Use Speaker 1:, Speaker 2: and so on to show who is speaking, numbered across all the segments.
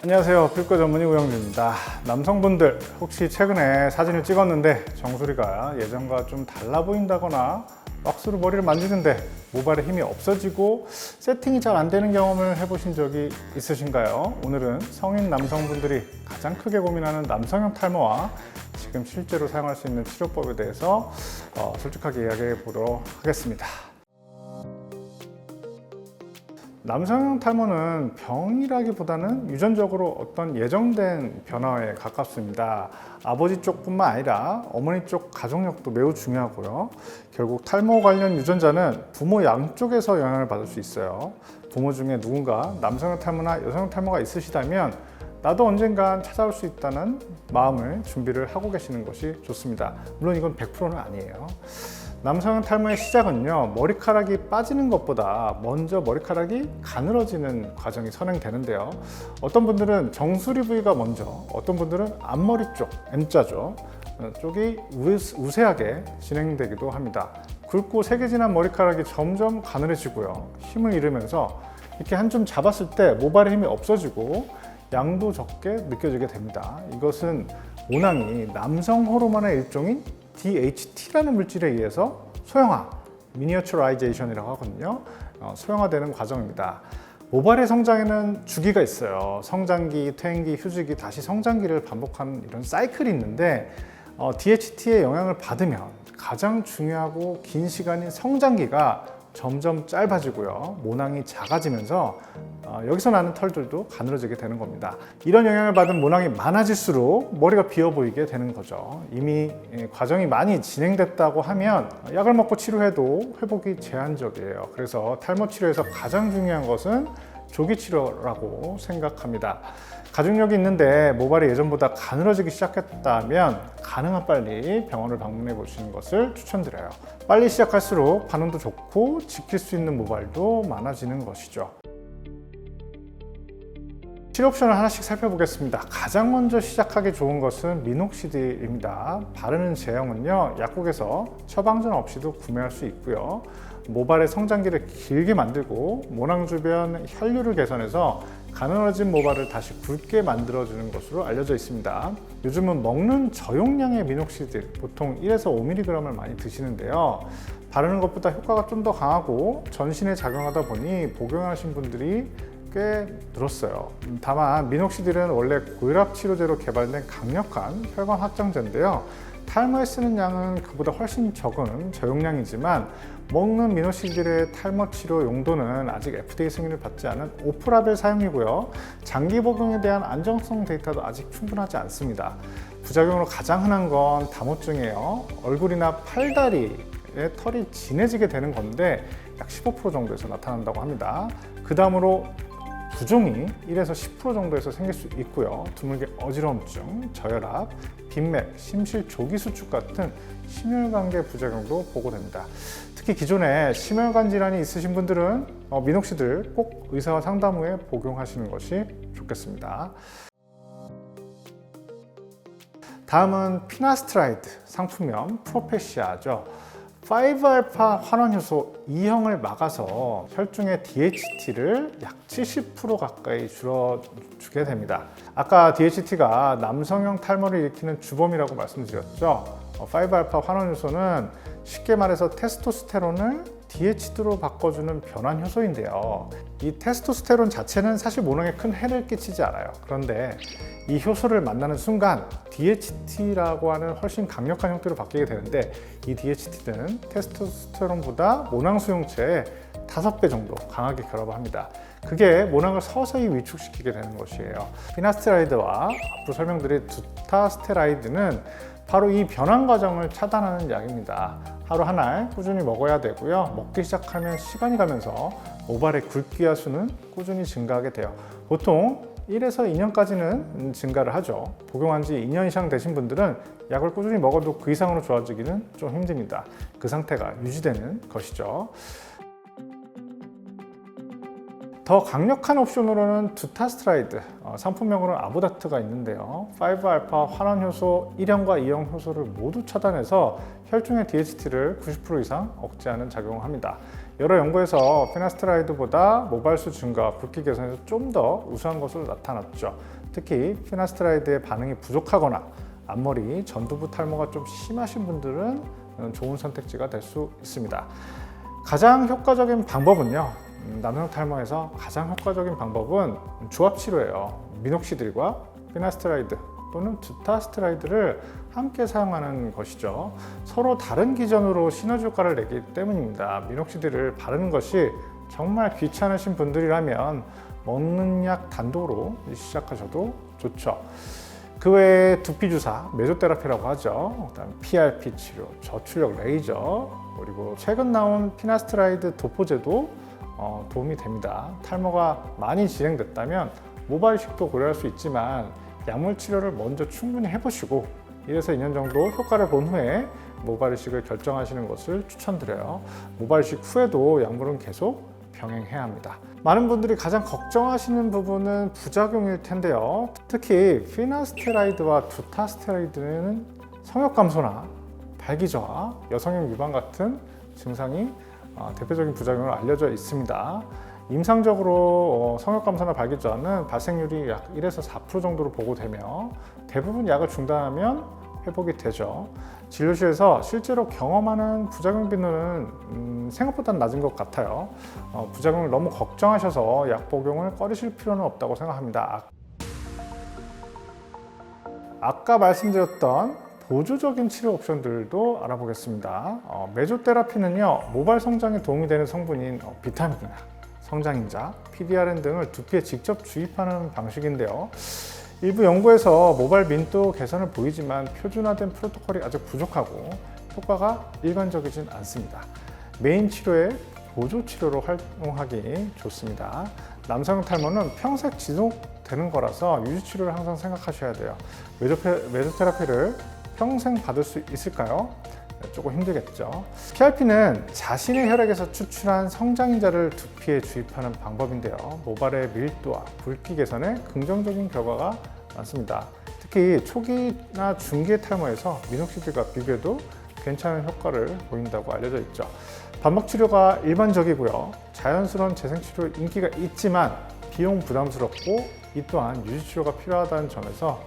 Speaker 1: 안녕하세요. 피부과 전문의 우영주입니다. 남성분들 혹시 최근에 사진을 찍었는데 정수리가 예전과 좀 달라 보인다거나 왁스로 머리를 만지는데 모발에 힘이 없어지고 세팅이 잘 안 되는 경험을 해보신 적이 있으신가요? 오늘은 성인 남성분들이 가장 크게 고민하는 남성형 탈모와 지금 실제로 사용할 수 있는 치료법에 대해서 솔직하게 이야기해 보도록 하겠습니다. 남성형 탈모는 병이라기보다는 유전적으로 어떤 예정된 변화에 가깝습니다. 아버지 쪽뿐만 아니라 어머니 쪽 가족력도 매우 중요하고요. 결국 탈모 관련 유전자는 부모 양쪽에서 영향을 받을 수 있어요. 부모 중에 누군가 남성형 탈모나 여성형 탈모가 있으시다면 나도 언젠간 찾아올 수 있다는 마음을 준비를 하고 계시는 것이 좋습니다. 물론 이건 100%는 아니에요. 남성형 탈모의 시작은요, 머리카락이 빠지는 것보다 먼저 머리카락이 가늘어지는 과정이 선행되는데요. 어떤 분들은 정수리 부위가 먼저, 어떤 분들은 앞머리 쪽, M자죠, 쪽이 우세하게 진행되기도 합니다. 굵고 세개진한 머리카락이 점점 가늘어지고요, 힘을 잃으면서 이렇게 한 줌 잡았을 때 모발의 힘이 없어지고 양도 적게 느껴지게 됩니다. 이것은 모낭이 남성 호르몬의 일종인 DHT라는 물질에 의해서 소형화, 미니어처라이제이션이라고 하거든요. 소형화되는 과정입니다. 모발의 성장에는 주기가 있어요. 성장기, 퇴행기, 휴지기, 다시 성장기를 반복하는 이런 사이클이 있는데 DHT의 영향을 받으면 가장 중요하고 긴 시간인 성장기가 점점 짧아지고요, 모낭이 작아지면서 여기서 나는 털들도 가늘어지게 되는 겁니다. 이런 영향을 받은 모낭이 많아질수록 머리가 비어 보이게 되는 거죠. 이미 과정이 많이 진행됐다고 하면 약을 먹고 치료해도 회복이 제한적이에요. 그래서 탈모 치료에서 가장 중요한 것은 조기 치료라고 생각합니다. 가족력이 있는데 모발이 예전보다 가늘어지기 시작했다면 가능한 빨리 병원을 방문해 보시는 것을 추천드려요. 빨리 시작할수록 반응도 좋고 지킬 수 있는 모발도 많아지는 것이죠. 치료 옵션을 하나씩 살펴보겠습니다. 가장 먼저 시작하기 좋은 것은 미녹시딜입니다. 바르는 제형은요, 약국에서 처방전 없이도 구매할 수 있고요, 모발의 성장기를 길게 만들고 모낭 주변 혈류를 개선해서 가늘어진 모발을 다시 굵게 만들어주는 것으로 알려져 있습니다. 요즘은 먹는 저용량의 미녹시딜, 보통 1에서 5mg을 많이 드시는데요, 바르는 것보다 효과가 좀 더 강하고 전신에 작용하다 보니 복용하신 분들이 꽤 늘었어요. 다만 미녹시딜은 원래 고혈압 치료제로 개발된 강력한 혈관 확장제인데요, 탈모에 쓰는 양은 그보다 훨씬 적은 저용량이지만 먹는 미녹시딜의 탈모 치료 용도는 아직 FDA 승인을 받지 않은 오프라벨 사용이고요, 장기 복용에 대한 안정성 데이터도 아직 충분하지 않습니다. 부작용으로 가장 흔한 건 다모증이에요. 얼굴이나 팔다리에 털이 진해지게 되는 건데 약 15% 정도에서 나타난다고 합니다. 그 다음으로 부종이 1에서 10% 정도에서 생길 수 있고요, 드물게 어지러움증, 저혈압, 빈맥, 심실 조기 수축 같은 심혈관계 부작용도 보고됩니다. 특히 기존에 심혈관 질환이 있으신 분들은 미녹시딜 꼭 의사와 상담 후에 복용하시는 것이 좋겠습니다. 다음은 피나스트라이드 상품명 프로페시아죠. 5알파 환원효소 2형을 막아서 혈중의 DHT를 약 70% 가까이 줄여주게 됩니다. 아까 DHT가 남성형 탈모를 일으키는 주범이라고 말씀드렸죠. 5알파 환원효소는 쉽게 말해서 테스토스테론을 DHT로 바꿔주는 변환 효소인데요, 이 테스토스테론 자체는 사실 모낭에 큰 해를 끼치지 않아요. 그런데 이 효소를 만나는 순간 DHT라고 하는 훨씬 강력한 형태로 바뀌게 되는데, 이 DHT는 테스토스테론보다 모낭 수용체의 5배 정도 강하게 결합을 합니다. 그게 모낭을 서서히 위축시키게 되는 것이에요. 피나스테라이드와 앞으로 설명드릴 두타스테라이드는 바로 이 변환 과정을 차단하는 약입니다. 하루 한 알 꾸준히 먹어야 되고요, 먹기 시작하면 시간이 가면서 모발의 굵기와 수는 꾸준히 증가하게 돼요. 보통 1에서 2년까지는 증가를 하죠. 복용한 지 2년 이상 되신 분들은 약을 꾸준히 먹어도 그 이상으로 좋아지기는 좀 힘듭니다. 그 상태가 유지되는 것이죠. 더 강력한 옵션으로는 두타스테라이드, 상품명으로는 아보다트가 있는데요, 5알파 환원효소 1형과 2형 효소를 모두 차단해서 혈중의 DHT를 90% 이상 억제하는 작용을 합니다. 여러 연구에서 피나스트라이드보다 모발수 증가, 굵기 개선에서 좀 더 우수한 것으로 나타났죠. 특히 피나스트라이드의 반응이 부족하거나 앞머리, 전두부 탈모가 좀 심하신 분들은 좋은 선택지가 될 수 있습니다. 가장 효과적인 방법은요, 남성 탈모에서 가장 효과적인 방법은 조합 치료예요. 미녹시딜과 피나스트라이드 또는 두타스트라이드를 함께 사용하는 것이죠. 서로 다른 기전으로 시너지 효과를 내기 때문입니다. 미녹시딜을 바르는 것이 정말 귀찮으신 분들이라면 먹는 약 단독으로 시작하셔도 좋죠. 그 외에 두피 주사, 메소테라피라고 하죠. 그다음 PRP 치료, 저출력 레이저, 그리고 최근 나온 피나스트라이드 도포제도 도움이 됩니다. 탈모가 많이 진행됐다면 모발 이식도 고려할 수 있지만 약물 치료를 먼저 충분히 해보시고 1에서 2년 정도 효과를 본 후에 모발 이식을 결정하시는 것을 추천드려요. 모발 이식 후에도 약물은 계속 병행해야 합니다. 많은 분들이 가장 걱정하시는 부분은 부작용일 텐데요. 특히 피나스테라이드와 두타스테라이드는 성욕 감소나 발기 저하, 여성형 유방 같은 증상이 대표적인 부작용으로 알려져 있습니다. 임상적으로 성욕 감소나 발기 저하는 발생률이 약 1에서 4% 정도로 보고되며 대부분 약을 중단하면 회복이 되죠. 진료실에서 실제로 경험하는 부작용 빈도는 생각보다 낮은 것 같아요. 부작용을 너무 걱정하셔서 약 복용을 꺼리실 필요는 없다고 생각합니다. 아까 말씀드렸던 보조적인 치료 옵션들도 알아보겠습니다. 메소테라피는요, 모발 성장에 도움이 되는 성분인 비타민이나 성장인자, PDRN 등을 두피에 직접 주입하는 방식인데요. 일부 연구에서 모발 민도 개선을 보이지만 표준화된 프로토콜이 아직 부족하고 효과가 일반적이진 않습니다. 메인 치료에 보조 치료로 활용하기 좋습니다. 남성 탈모는 평생 지속되는 거라서 유지 치료를 항상 생각하셔야 돼요. 메소테라피를 평생 받을 수 있을까요? 조금 힘들겠죠. PRP는 자신의 혈액에서 추출한 성장인자를 두피에 주입하는 방법인데요. 모발의 밀도와 굵기 개선에 긍정적인 결과가 많습니다. 특히 초기나 중기의 탈모에서 미녹시딜과 비교해도 괜찮은 효과를 보인다고 알려져 있죠. 반복 치료가 일반적이고요. 자연스러운 재생치료 인기가 있지만 비용 부담스럽고 이 또한 유지 치료가 필요하다는 점에서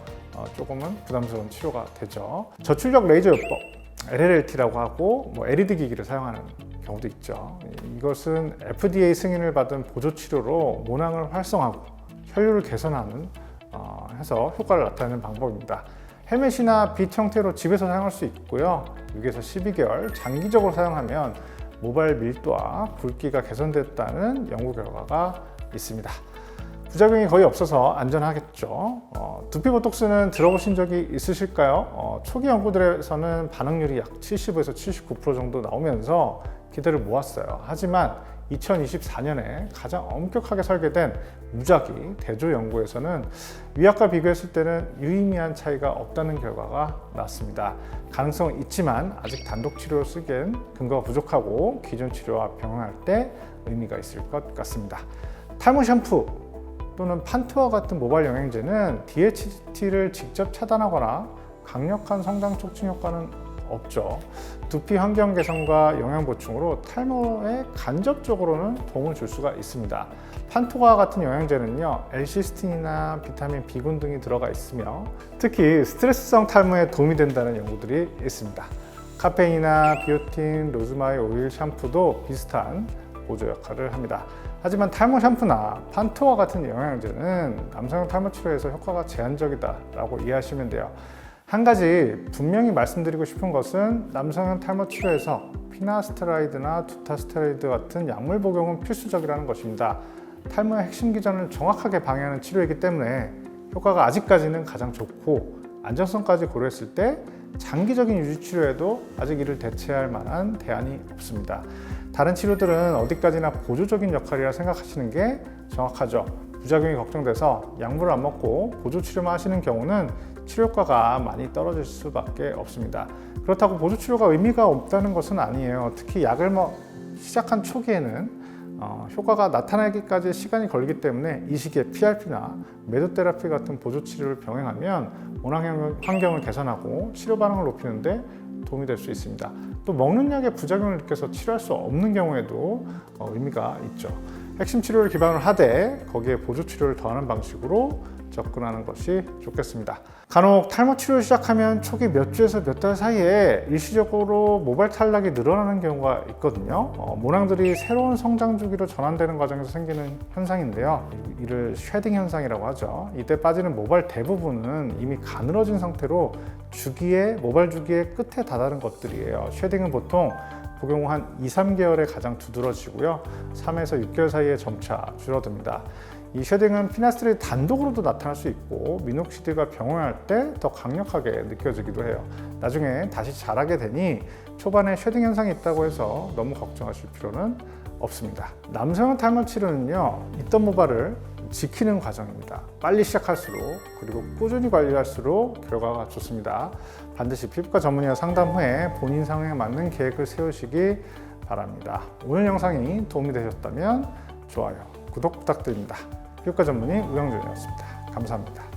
Speaker 1: 조금은 부담스러운 치료가 되죠. 저출력 레이저 요법, LLLT라고 하고 LED 기기를 사용하는 경우도 있죠. 이것은 FDA 승인을 받은 보조 치료로 모낭을 활성화하고 혈류를 개선하는 해서 효과를 나타내는 방법입니다. 헬멧이나 빗 형태로 집에서 사용할 수 있고요. 6에서 12개월 장기적으로 사용하면 모발 밀도와 굵기가 개선됐다는 연구 결과가 있습니다. 부작용이 거의 없어서 안전하겠죠. 두피 보톡스는 들어보신 적이 있으실까요? 초기 연구들에서는 반응률이 약 70에서 79% 정도 나오면서 기대를 모았어요. 하지만 2024년에 가장 엄격하게 설계된 무작위 대조 연구에서는 위약과 비교했을 때는 유의미한 차이가 없다는 결과가 나왔습니다. 가능성은 있지만 아직 단독 치료로 쓰기엔 근거가 부족하고 기존 치료와 병행할 때 의미가 있을 것 같습니다. 탈모 샴푸 또는 판토와 같은 모발 영양제는 DHT를 직접 차단하거나 강력한 성장 촉진 효과는 없죠. 두피 환경 개선과 영양 보충으로 탈모에 간접적으로는 도움을 줄 수가 있습니다. 판토과 같은 영양제는요, L시스틴이나 비타민 B군 등이 들어가 있으며 특히 스트레스성 탈모에 도움이 된다는 연구들이 있습니다. 카페인이나 비오틴, 로즈마리 오일 샴푸도 비슷한 보조 역할을 합니다. 하지만 탈모 샴푸나 판토와 같은 영양제는 남성형 탈모 치료에서 효과가 제한적이다라고 이해하시면 돼요. 한 가지 분명히 말씀드리고 싶은 것은 남성형 탈모 치료에서 피나스테라이드나 두타스테라이드 같은 약물 복용은 필수적이라는 것입니다. 탈모의 핵심 기전을 정확하게 방해하는 치료이기 때문에 효과가 아직까지는 가장 좋고 안전성까지 고려했을 때 장기적인 유지 치료에도 아직 이를 대체할 만한 대안이 없습니다. 다른 치료들은 어디까지나 보조적인 역할이라 생각하시는 게 정확하죠. 부작용이 걱정돼서 약물을 안 먹고 보조 치료만 하시는 경우는 치료 효과가 많이 떨어질 수밖에 없습니다. 그렇다고 보조 치료가 의미가 없다는 것은 아니에요. 특히 약을 시작한 초기에는 효과가 나타나기까지 시간이 걸리기 때문에 이 시기에 PRP나 메소테라피 같은 보조 치료를 병행하면 모낭 환경을 개선하고 치료 반응을 높이는데 도움이 될 수 있습니다. 또 먹는 약의 부작용을 느껴서 치료할 수 없는 경우에도 의미가 있죠. 핵심 치료를 기반으로 하되 거기에 보조 치료를 더하는 방식으로 접근하는 것이 좋겠습니다. 간혹 탈모 치료를 시작하면 초기 몇 주에서 몇 달 사이에 일시적으로 모발 탈락이 늘어나는 경우가 있거든요. 모낭들이 새로운 성장 주기로 전환되는 과정에서 생기는 현상인데요. 이를 쉐딩 현상이라고 하죠. 이때 빠지는 모발 대부분은 이미 가늘어진 상태로 모발 주기의 끝에 다다른 것들이에요. 쉐딩은 보통 복용 후 한 2-3개월에 가장 두드러지고요. 3에서 6개월 사이에 점차 줄어듭니다. 이 쉐딩은 피나스트리 단독으로도 나타날 수 있고 미녹시딜과 병행할 때 더 강력하게 느껴지기도 해요. 나중에 다시 자라게 되니 초반에 쉐딩 현상이 있다고 해서 너무 걱정하실 필요는 없습니다. 남성형 탈모 치료는요, 있던 모발을 지키는 과정입니다. 빨리 시작할수록 그리고 꾸준히 관리할수록 결과가 좋습니다. 반드시 피부과 전문의와 상담 후에 본인 상황에 맞는 계획을 세우시기 바랍니다. 오늘 영상이 도움이 되셨다면 좋아요, 구독 부탁드립니다. 피부과 전문의 우영준이었습니다. 감사합니다.